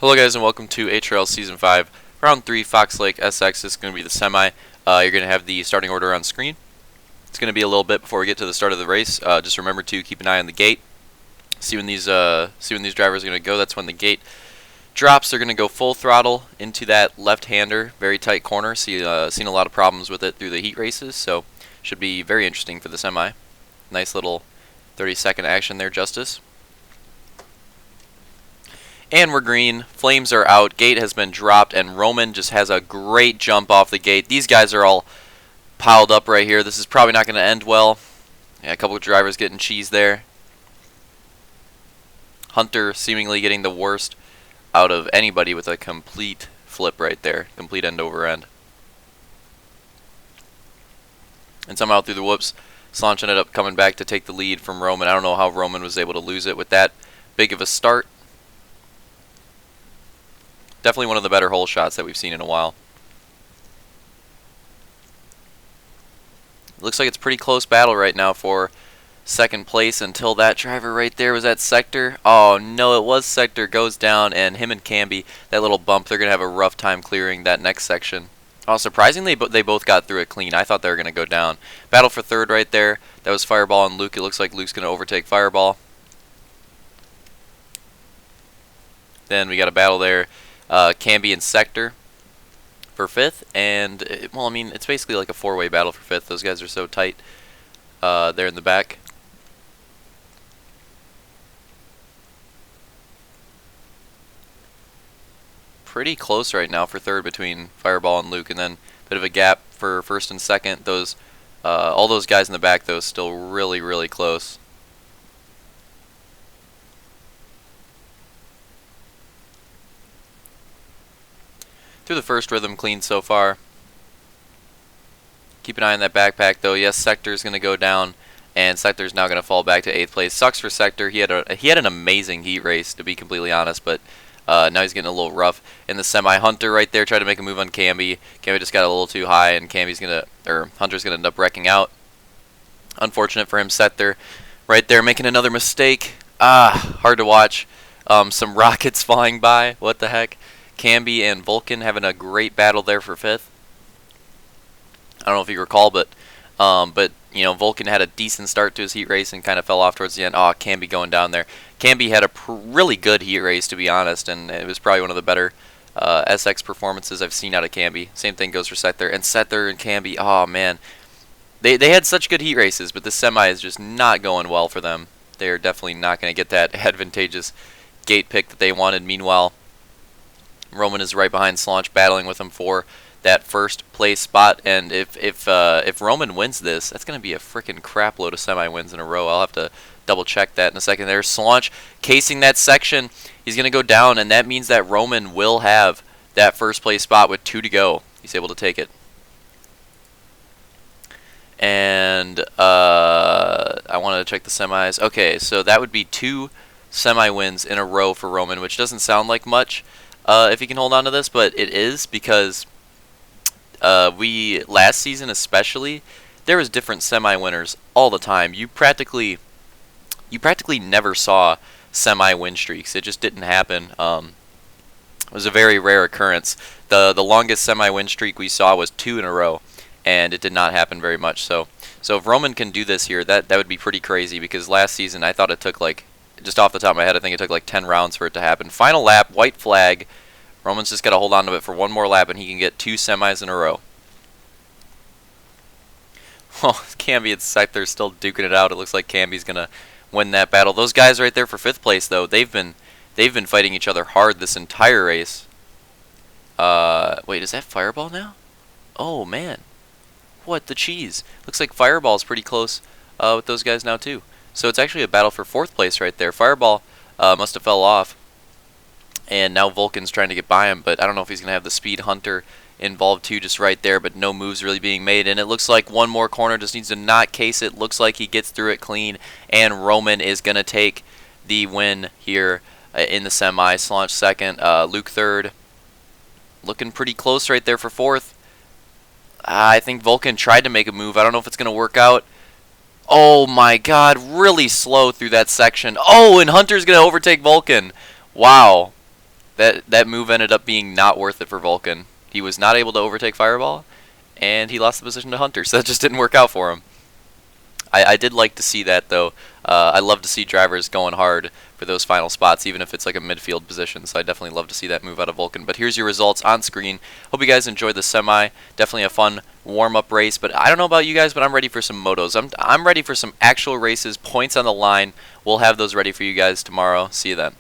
Hello guys and welcome to HRL Season 5, Round 3, Fox Lake SX. This is going to be the semi. You're going to have the starting order on screen. It's going to be a little bit before we get to the start of the race. Just remember to keep an eye on the gate. See when these drivers are going to go. That's when the gate drops. They're going to go full throttle into that left-hander, very tight corner. Seen a lot of problems with it through the heat races, so should be very interesting for the semi. Nice little 30-second action there, Justice. And we're green. Flames are out. Gate has been dropped, and Roman just has a great jump off the gate. These guys are all piled up right here. This is probably not going to end well. Yeah, a couple of drivers getting cheese there. Hunter seemingly getting the worst out of anybody with a complete flip right there. Complete end over end. And somehow through the whoops, Slanch ended up coming back to take the lead from Roman. I don't know how Roman was able to lose it with that big of a start. Definitely one of the better hole shots that we've seen in a while. Looks like it's a pretty close battle right now for second place until that driver right there was at sector. Oh no, it was sector, goes down, and him and Camby, that little bump, they're going to have a rough time clearing that next section. Oh, surprisingly, they both got through it clean. I thought they were going to go down. Battle for third right there. That was Fireball and Luke. It looks like Luke's going to overtake Fireball. Then we got a battle there. Camby and Sector for fifth, and well, I mean, it's basically like a four-way battle for fifth. Those guys are so tight there in the back. Pretty close right now for third between Fireball and Luke, and then a bit of a gap for first and second. Those all those guys in the back, though, still really close. Through the first rhythm clean so far. Keep an eye on that backpack though. Yes, Sector's going to go down, and Sector's now going to fall back to 8th place. Sucks for Sector. He had an amazing heat race, to be completely honest, but now he's getting a little rough in the semi. Hunter right there tried to make a move on Camby. Camby just got a little too high, and Hunter's going to end up wrecking out. Unfortunate for him. Sector right there making another mistake. Hard to watch. Some rockets flying by. What the heck? Camby and Vulcan having a great battle there for fifth. I don't know if you recall, but you know, Vulcan had a decent start to his heat race and kind of fell off towards the end. Oh, Camby going down there. Camby had a really good heat race, to be honest, and it was probably one of the better SX performances I've seen out of Camby. Same thing goes for Sector. And Sector and Camby, oh man, they had such good heat races, but this semi is just not going well for them. They are definitely not going to get that advantageous gate pick that they wanted. Meanwhile, Roman is right behind Slanch, battling with him for that first place spot. And if Roman wins this, that's going to be a freaking crap load of semi wins in a row. I'll have to double check that in a second. There's Slanch casing that section. He's going to go down, and that means that Roman will have that first place spot with 2 to go. He's able to take it. And I wanted to check the semis. Okay, so that would be 2 semi wins in a row for Roman, which doesn't sound like much. If he can hold on to this, but it is, because last season especially, there was different semi-winners all the time. You practically never saw semi-win streaks. It just didn't happen. It was a very rare occurrence. The longest semi-win streak we saw was 2 in a row, and it did not happen very much. So if Roman can do this here, that would be pretty crazy, because last season I thought it took like, just off the top of my head, I think it took like 10 rounds for it to happen. Final lap, white flag. Roman's just got to hold on to it for one more lap, and he can get 2 semis in a row. Well, Camby and Sector still duking it out. It looks like Camby's going to win that battle. Those guys right there for 5th place, though, they've been fighting each other hard this entire race. Wait, is that Fireball now? Oh, man. What the cheese? Looks like Fireball's pretty close with those guys now, too. So it's actually a battle for 4th place right there. Fireball must have fell off, and now Vulcan's trying to get by him, but I don't know if he's going to have the speed. Hunter involved too, just right there, but no moves really being made, and it looks like one more corner, just needs to not case it. Looks like he gets through it clean, and Roman is going to take the win here in the semi. Slanch second, Luke third. Looking pretty close right there for 4th. I think Vulcan tried to make a move. I don't know if it's going to work out. Oh my god, really slow through that section. Oh, and Hunter's going to overtake Vulcan. Wow. That move ended up being not worth it for Vulcan. He was not able to overtake Fireball, and he lost the position to Hunter, so that just didn't work out for him. I did like to see that, though. I love to see drivers going hard for those final spots, even if it's like a midfield position, so I definitely love to see that move out of Vulcan. But here's your results on screen. Hope you guys enjoyed the semi. Definitely a fun warm-up race, but I don't know about you guys, but I'm ready for some motos. I'm ready for some actual races, points on the line. We'll have those ready for you guys tomorrow. See you then.